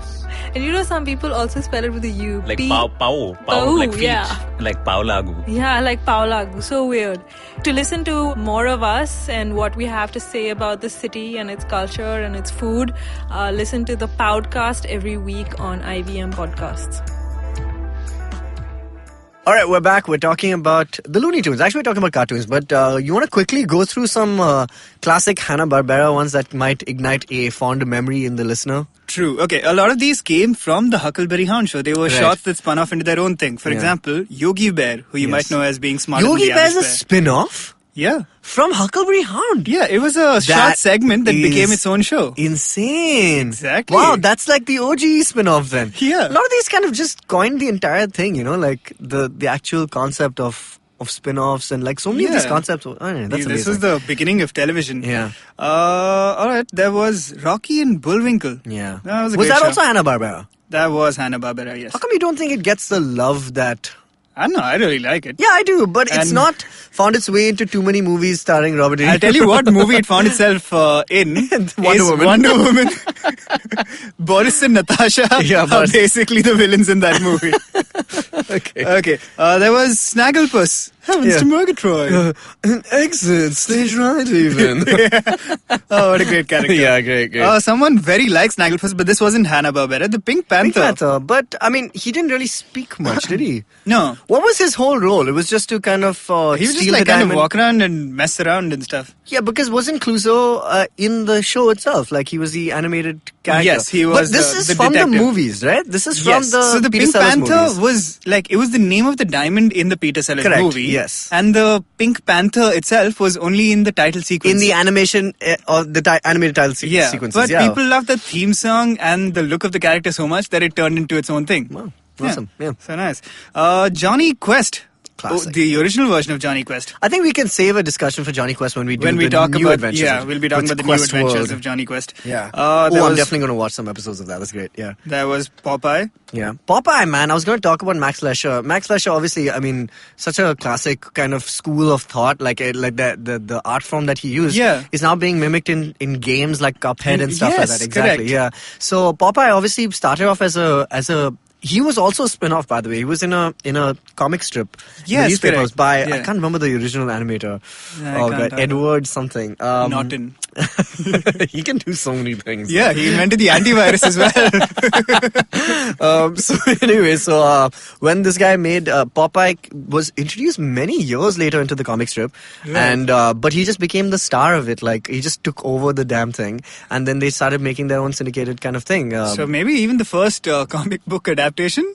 And some people also spell it with a U. Like P- pow, Pow, like feet. yeah. Like pow lagu. Yeah, like Paulagu. So weird. To listen to more of us and what we have to say about the city and its culture and its food, listen to the Poudcast every week on IVM Podcasts. All right, we're back. We're talking about the Looney Tunes. Actually, we're talking about cartoons, but you want to quickly go through some classic Hanna-Barbera ones that might ignite a fond memory in the listener? True. Okay, a lot of these came from the Huckleberry Hound show. They were shorts that spun off into their own thing. For example, Yogi Bear, who you might know as being smarter Yogi than the Bear's a average bear. spin-off? Yeah. From Huckleberry Hound. Yeah, it was a short segment that became its own show. Insane. Exactly. Wow, that's like the OG spin-off then. Yeah. A lot of these kind of just coined the entire thing, you know, like the actual concept of spin-offs and like so many of these concepts. Oh, yeah, that's This amazing. was the beginning of television. Yeah. Alright, there was Rocky and Bullwinkle. Yeah. That was a Was great that show. also Hanna-Barbera? That was Hanna-Barbera, yes. How come you don't think it gets the love that... I don't know, I really like it. Yeah, I do, but it's And- not found its way into too many movies starring Robert De Niro. I'll tell you what movie it found itself in. Wonder is Woman. Wonder Woman. Boris and Natasha are but- basically the villains in that movie. Okay. There was Snagglepuss. Heavens Yeah. to Murgatroyd. An exit, stage right even. Oh, what a great character. Yeah, great. Someone very likes Snagglepuss, but this wasn't Hanna-Barbera. The Pink Panther. Pink Panther, but I mean, he didn't really speak much, did he? No. What was his whole role? It was just to kind of He was just steal like the kind of diamond. walk around and mess around and stuff. Yeah, because wasn't Clouseau in the show itself? Like he was the animated character. Yes, he was But this the is from detective. the movies, right? This is from Yes. the So the Peter Pink Sellers Panther movies. was like, it was the name of the diamond in the Peter Sellers Correct, movie. yes. And the Pink Panther itself was only in the title sequence. in the animation or the animated title yeah, sequences. but Yeah, people loved the theme song and the look of the character so much that it turned into its own thing. Wow, awesome. Yeah. So nice. Jonny Quest. Classic. The original version of Jonny Quest. I think we can save a discussion for Johnny Quest when we do When we the talk new about adventures. we'll be talking with about the Quest new adventures World. of Jonny Quest. Yeah. I'm definitely going to watch some episodes of that. That's great. Yeah. There was Popeye. Yeah. Popeye, man. I was going to talk about Max Fleischer. Max Fleischer, obviously, I mean, such a classic kind of school of thought, like the art form that he used is now being mimicked in games like Cuphead and stuff like Yes, that. Exactly. correct. Yeah. So Popeye obviously started off as a he was also a spin-off, by the way. He was in a comic strip. Yes, the newspaper was by correct. I Yeah. can't remember the original animator. I Oh can't god, either. Edward something. Norton. He can do so many things. Yeah, he invented the antivirus as well. So anyway, when this guy made Popeye was introduced many years later into the comic strip, and but he just became the star of it. Like he just took over the damn thing, and then they started making their own syndicated kind of thing. So maybe even the first comic book adaptation?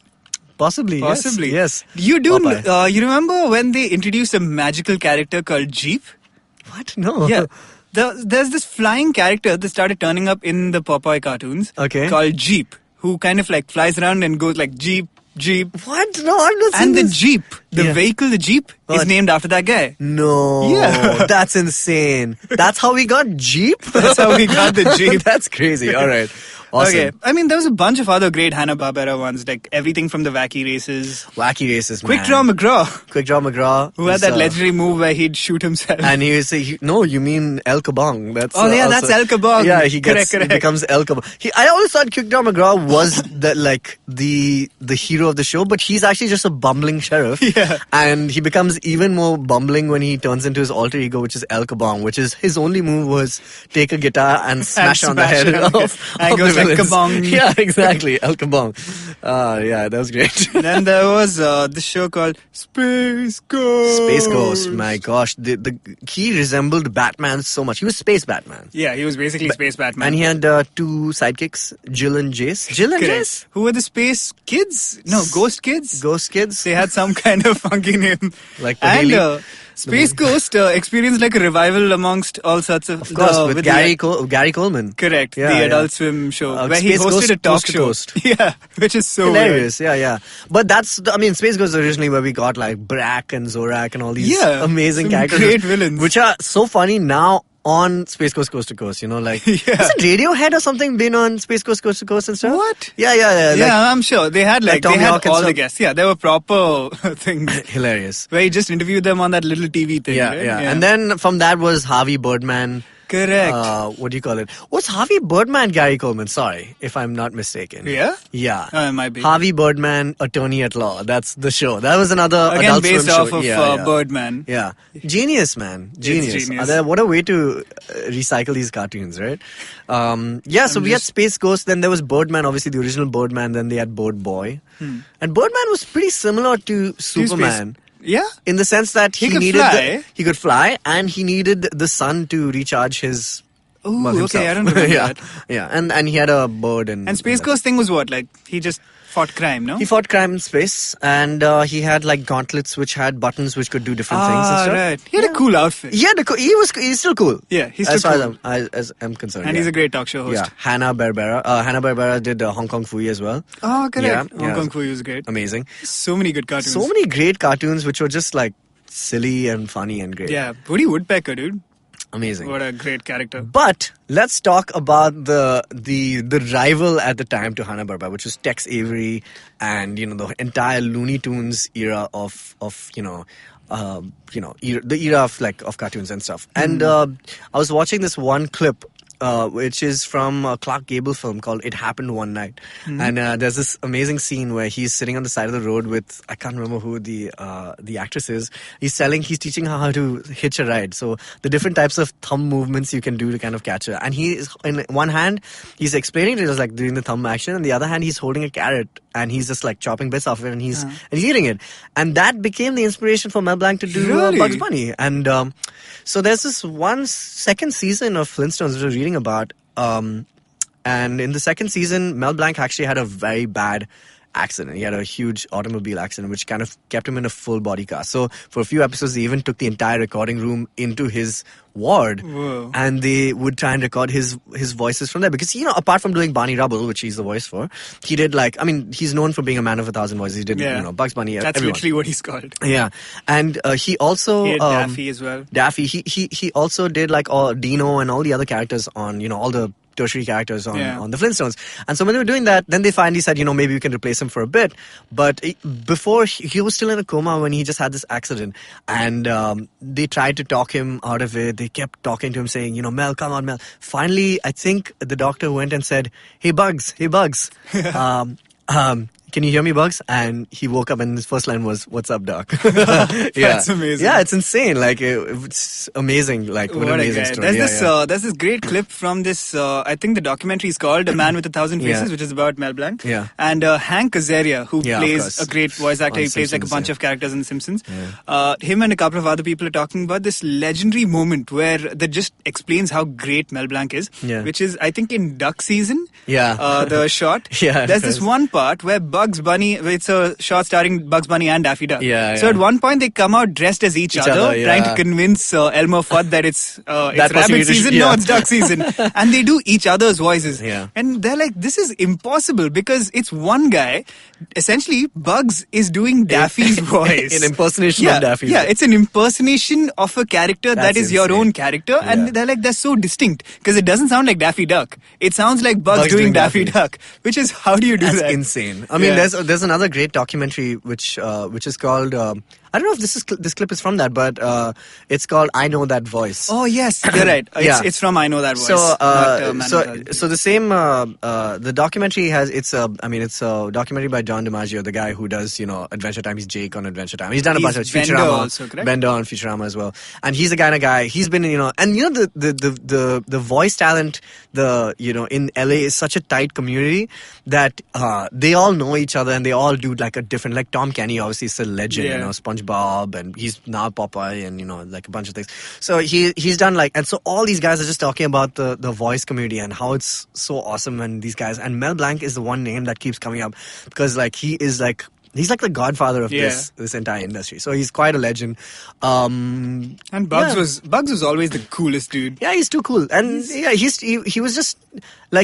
Possibly. Yes. You do. Popeye. You remember when they introduced a magical character called Jeep? What? No. Yeah. There's this flying character that started turning up in the Popeye cartoons. Okay. Called Jeep, who kind of like flies around and goes like Jeep. What? No, I've not seen And the this. Jeep, the vehicle, the Jeep, is What? named after that guy. No. Yeah. That's insane. That's how we got Jeep? That's how we got the Jeep. That's crazy. All right. Awesome. Okay. I mean, there was a bunch of other great Hanna-Barbera ones, like everything from the Wacky Races. Wacky Races, man. Quick Draw McGraw, Quick Draw McGraw. who had is, that legendary move where he'd shoot himself. And he would say, no, you mean El Kabong. That's, That's El Kabong. Yeah, he Correct. becomes El Kabong. I always thought Quick Draw McGraw was the hero of the show, but he's actually just a bumbling sheriff. Yeah. And he becomes even more bumbling when he turns into his alter ego, which is El Kabong, which is his only move was take a guitar and smash on the smash head it on the of head. And the goes like villains. kabong. Yeah, exactly. El Kabong. Yeah, that was great. Then there was this show called Space Ghost. Space Ghost, my gosh. He resembled Batman so much. He was Space Batman. Yeah, he was basically Space Batman. And he had two sidekicks, Jill and Jace. Jill and Correct. Jace? Who were the Space Kids? No, Ghost Kids? Ghost Kids? They had some kind of funky name. Like the and Haley? Space Ghost experienced like a revival amongst all sorts of... Of course, with Gary Coleman. Correct, Yeah, the yeah. Adult Swim show, where he Space hosted Ghost a talk Coast to show. Coast. Yeah, which is so Hilarious, yeah. But that's, Space Ghost is originally where we got like Brack and Zorak and all these amazing some characters. great villains. Which are so funny now on Space Coast Coast to Coast, like... Hasn't Radiohead or something been on Space Coast Coast to Coast and stuff? What? Yeah. Yeah, I'm sure. They had like they Tom had York and all the stuff. guests. Yeah, they were proper things. Hilarious. Where he just interviewed them on that little TV thing. right? Yeah. And then from that was Harvey Birdman. Correct. What do you call it? Was Harvey Birdman Gary Coleman? Sorry, if I'm not mistaken. Yeah? Yeah. It might be. Harvey Birdman, Attorney at Law. That's the show. That was another Again, Adult based Swim off show. of Birdman. Yeah. Genius, man. Genius. genius. What a way to recycle these cartoons, right? So we had Space Ghost, then there was Birdman, obviously the original Birdman, then they had Bird Boy. And Birdman was pretty similar to Superman. Yeah? In the sense that he could needed fly. he could fly, and he needed the sun to recharge his. Ooh, himself. okay, I don't remember yeah, that. yeah, and he had a bird and And Space Ghost thing was what? Like, he just fought crime, no? He fought crime in space, and he had like gauntlets which had buttons which could do different things and stuff. Right. He had a cool outfit. Yeah, he's still cool. Yeah, he's as still far cool. as I'm concerned. And he's a great talk show host. Yeah, Hanna-Barbera. Hanna-Barbera did Hong Kong Phooey as well. Oh, correct. Yeah, Hong Kong Phooey was great. Amazing. So many good cartoons. So many great cartoons which were just like silly and funny and great. Yeah, Woody Woodpecker, dude. Amazing. What a great character. But let's talk about the rival at the time to Hanna-Barbera, which was Tex Avery and the entire Looney Tunes era of the era of cartoons and stuff. And I was watching this one clip. Which is from a Clark Gable film called It Happened One Night. And there's this amazing scene where he's sitting on the side of the road with, I can't remember who the actress is. He's teaching her how to hitch a ride. So the different types of thumb movements you can do to kind of catch her. And he is, in one hand, he's explaining it, just like doing the thumb action. And the other hand, he's holding a carrot and he's just like chopping bits off it and he's eating it. And that became the inspiration for Mel Blanc to do Bugs Bunny. And so there's this second season of Flintstones which I was reading about, and in the second season Mel Blanc actually had a very bad accident. He had a huge automobile accident which kind of kept him in a full body cast. So for a few episodes they even took the entire recording room into his ward. Whoa. And they would try and record his voices from there because apart from doing Barney Rubble, which he's the voice for, he did he's known for being a man of 1,000 voices. He did Bugs Bunny. That's everyone. literally what he's called. Yeah, and he also He had Daffy as well. Daffy. He also did Dino and all the other characters on all the tertiary characters on the Flintstones. And so when they were doing that, then they finally said, maybe we can replace him for a bit. But before, he was still in a coma when he just had this accident. And they tried to talk him out of it. They kept talking to him saying, Mel, come on, Mel. Finally, I think the doctor went and said, hey, Bugs. Can you hear me, Bugs? And he woke up and his first line was, what's up, Doc? That's amazing. Yeah, it's insane. It's amazing. What an amazing story. There's this great clip from this, I think the documentary is called A Man with 1,000 Faces, which is about Mel Blanc. Yeah. And Hank Azaria, who plays a great voice actor, On he plays Simpsons, a bunch of characters in The Simpsons. Him and a couple of other people are talking about this legendary moment where that just explains how great Mel Blanc is, which is, I think, in Duck Season. Yeah. The shot. There's this one part where Bugs Bunny, it's a shot starring Bugs Bunny and Daffy Duck. So at one point they come out dressed as each other, trying to convince Elmer Fudd that it's rabbit season. No, it's duck season. And they do each other's voices. And they're like, this is impossible because it's one guy. Essentially, Bugs is doing Daffy's voice. An impersonation of Daffy's voice. It's an impersonation of a character that is your own character. And they're so distinct because it doesn't sound like Daffy Duck. It sounds like Bugs doing Daffy Duck, which is, how do you do that? That's insane. I mean, there's another great documentary which is called I don't know if this clip is from that, but it's called I Know That Voice. Oh yes, you're right. It's from I Know That Voice. So the same the documentary it's a documentary by John DiMaggio, the guy who does Adventure Time. He's Jake on Adventure Time. He's done a bunch of Futurama also, correct? Bender on Futurama as well. And he's the kind of guy. He's been the voice talent in LA is such a tight community that they all know each other and they all do a different, like Tom Kenny obviously is a legend, SpongeBob, and he's now Popeye and a bunch of things. So he's done and so all these guys are just talking about the voice community and how it's so awesome, and these guys, and Mel Blanc is the one name that keeps coming up because he is he's like the godfather of this entire industry. So he's quite a legend. And Bugs was always the coolest dude. Yeah, he's too cool. And he was just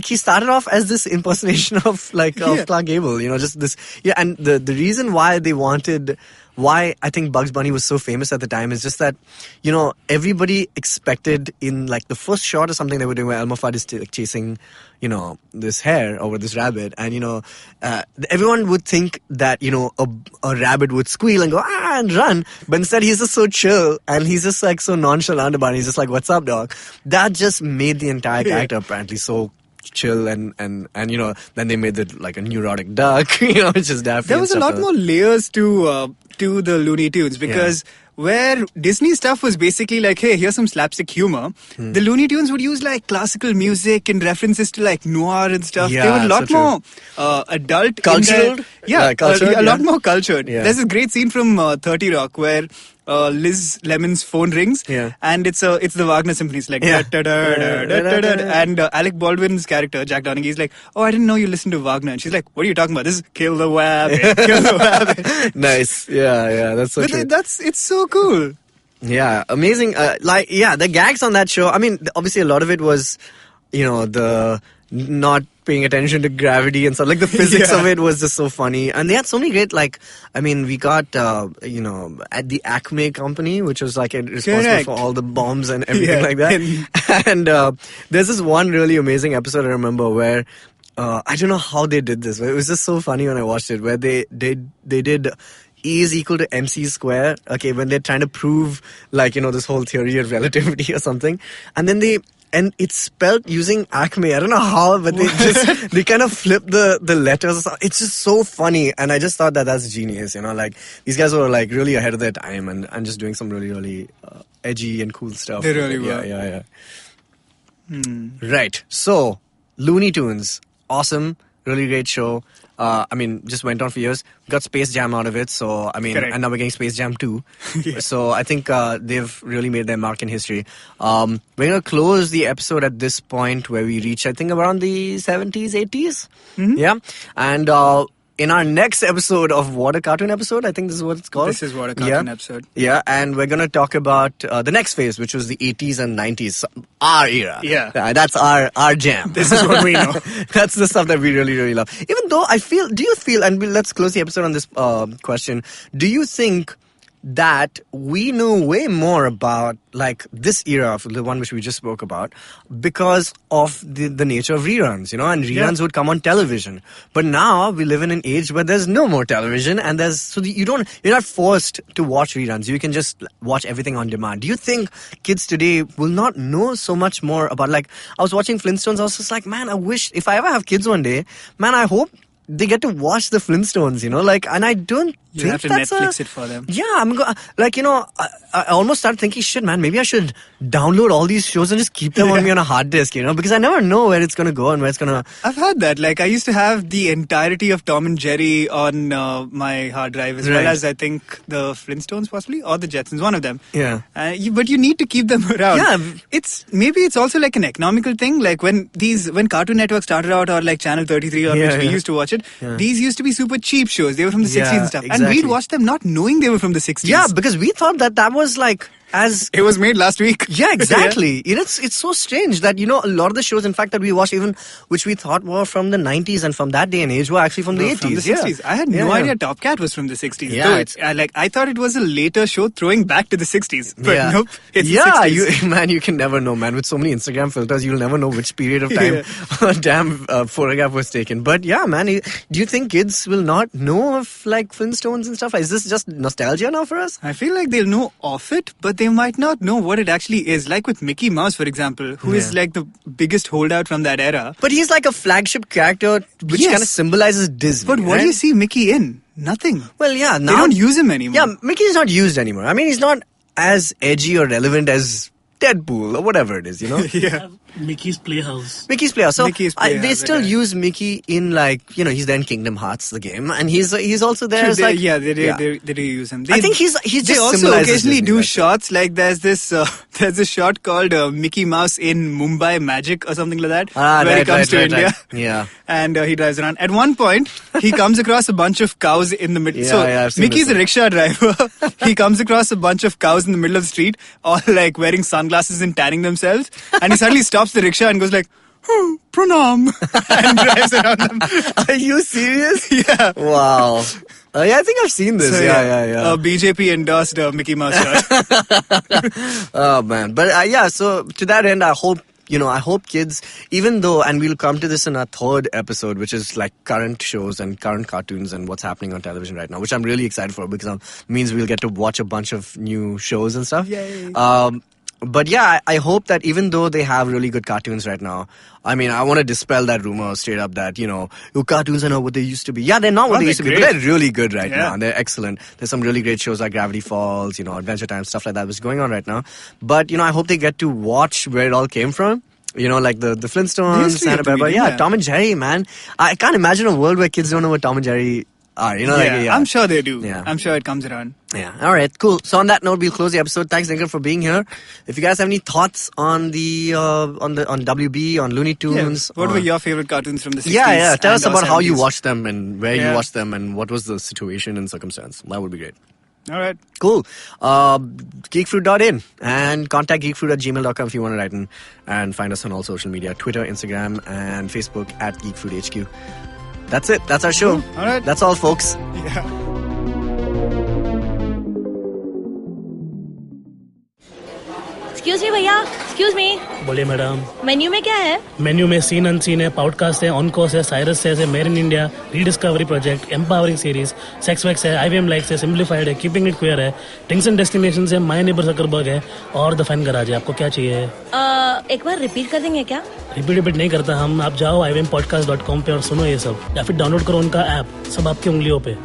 he started off as this impersonation of Clark Gable, just this. Yeah, and the reason why I think Bugs Bunny was so famous at the time is just that, everybody expected in the first shot or something they were doing where Elmer Fudd is chasing, this hare over this rabbit. And, everyone would think that, a rabbit would squeal and go, and run. But instead he's just so chill and he's just so nonchalant about it. He's just what's up, dog? That just made the entire character apparently so chill and then they made it a neurotic duck, which is Daffy. There was a lot more layers to the Looney Tunes because where Disney stuff was basically hey, here's some slapstick humor, the Looney Tunes would use classical music and references to noir and stuff. They were a lot more adult, cultured. A lot more cultured. There's a great scene from 30 Rock where Liz Lemon's phone rings, and it's the Wagner symphony. It's like and Alec Baldwin's character Jack Donaghy is like, "Oh, I didn't know you listened to Wagner." And she's like, "What are you talking about? This is Kill the Wabbit, Kill the Wabbit." Nice, yeah, that's so true. It's so cool. Yeah, amazing. The gags on that show. I mean, obviously a lot of it was, the not paying attention to gravity and stuff. Like the physics of it was just so funny. And they had so many great, we got, at the Acme company, which was like responsible for all the bombs and everything like that. And there's this one really amazing episode I remember where, I don't know how they did this, but it was just so funny when I watched it, where they did E is equal to MC square, okay, when they're trying to prove, this whole theory of relativity or something. And it's spelled using Acme. I don't know how, but they kind of flip the letters. It's just so funny. And I just thought that's genius, these guys were really ahead of their time and just doing some really, really edgy and cool stuff. They really were. Yeah. Right. So, Looney Tunes. Awesome. Really great show. Just went on for years. Got Space Jam out of it. So, and now we're getting Space Jam 2. So, I think they've really made their mark in history. We're going to close the episode at this point where we reach, I think, around the 70s, 80s. Mm-hmm. Yeah. And in our next episode of What a Cartoon Episode, I think this is what it's called. This is What a Cartoon Episode. Yeah, and we're going to talk about the next phase, which was the 80s and 90s. Our era. Yeah. That's our jam. This is what we know. That's the stuff that we really, really love. Even though do you feel, and let's close the episode on this question, do you think that we know way more about this era, the one which we just spoke about, because of the nature of reruns, and reruns would come on television. But now we live in an age where there's no more television, and you're not forced to watch reruns. You can just watch everything on demand. Do you think kids today will not know so much more about, I was watching Flintstones, I was just like, man, I wish, if I ever have kids one day, man, I hope they get to watch the Flintstones, and I don't you have to Netflix it for them. Yeah, I almost started thinking, shit, man, maybe I should download all these shows and just keep them on me on a hard disk, because I never know where it's going to go and where it's going to... I've had that. I used to have the entirety of Tom and Jerry on my hard drive, as well as, I think, the Flintstones, possibly, or the Jetsons, one of them. Yeah. But you need to keep them around. Yeah. Maybe it's also an economical thing. When Cartoon Network started out, or Channel 33, on which we used to watch it, these used to be super cheap shows. They were from the 60s and stuff. Exactly. And we'd watch them not knowing they were from the 60s. Yeah, because we thought that was as... It was made last week. Yeah, exactly. It's so strange that, a lot of the shows, in fact, that we watched, even which we thought were from the 90s and from that day and age, were actually from the 80s. From the 60s. I had no idea Top Cat was from the 60s. Yeah. I thought it was a later show throwing back to the 60s. But nope, it's the 60s. You can never know, man. With so many Instagram filters, you'll never know which period of time a damn photograph was taken. But yeah, man, do you think kids will not know of Flintstones and stuff? Is this just nostalgia now for us? I feel like they'll know of it, but they might not know what it actually is. Like with Mickey Mouse, for example, who is the biggest holdout from that era. But he's like a flagship character which kind of symbolizes Disney. But what do you see Mickey in? Nothing. Well, yeah. Now, they don't use him anymore. Yeah, Mickey's not used anymore. He's not as edgy or relevant as Deadpool or whatever it is, Yeah. Mickey's Playhouse. So they still use Mickey in he's there in Kingdom Hearts, the game, and he's also there. They do use him. I think he's just they also occasionally do Disney, shots there's a shot called Mickey Mouse in Mumbai Magic or something like that, where he comes to India. Yeah, and he drives around. At one point, he comes across a bunch of cows in the middle. Mickey's a rickshaw driver. He comes across a bunch of cows in the middle of the street, all wearing sunglasses and tanning themselves, and he suddenly stops the rickshaw and goes pranam, and drives around them. Are you serious? Yeah. Wow. I think I've seen this. So, BJP endorsed Mickey Mouse shot. Oh man, but so to that end, I hope kids, even though, and we'll come to this in our third episode, which is current shows and current cartoons and what's happening on television right now, which I'm really excited for, because it means we'll get to watch a bunch of new shows and stuff. Yay. But yeah, I hope that even though they have really good cartoons right now, I want to dispel that rumor straight up that, your cartoons are not what they used to be. Yeah, they're not what they used to be, but they're really good right now. They're excellent. There's some really great shows like Gravity Falls, Adventure Time, stuff like that was going on right now. But, I hope they get to watch where it all came from. The Flintstones, Santa Barbara. Yeah, Tom and Jerry, man. I can't imagine a world where kids don't know what Tom and Jerry are. You know, like, I'm sure they do. Yeah. I'm sure it comes around. Yeah. All right. Cool. So on that note, we'll close the episode. Thanks, Dinkar, for being here. If you guys have any thoughts on the on WB, on Looney Tunes, what were your favorite cartoons from the 60s? Yeah. Tell us about how you 70s. watched them and where you watched them and what was the situation and circumstance. That would be great. All right. Cool. Geekfruit.in and contact geekfruit@gmail.com if you want to write in, and find us on all social media, Twitter, Instagram, and Facebook at GeekFruitHQ. That's it. That's our show. All right. That's all, folks. Yeah. Excuse me भैया, excuse me, बोलिए madam. Menu में क्या है? Menu में scene unseen है, podcast है, on course है, Cyrus है, made in India, rediscovery project, empowering series, sex wax है, IVM लाइक्स है, सिंप्लीफाइड है, कीपिंग इट क्वियर है, टिंग्स एंड डेस्टिनेशंस है, माय नेबर जकरबर्ग है और द फैन गराज है। आपको क्या चाहिए? एक बार रिपीट कर देंगे क्या? रिपीट नहीं करता हम। आप जाओ IVMpodcast.com पे और सुनो ये सब, या फिर डाउनलोड करो उनका ऐप, सब आपकी उंगलियों पे।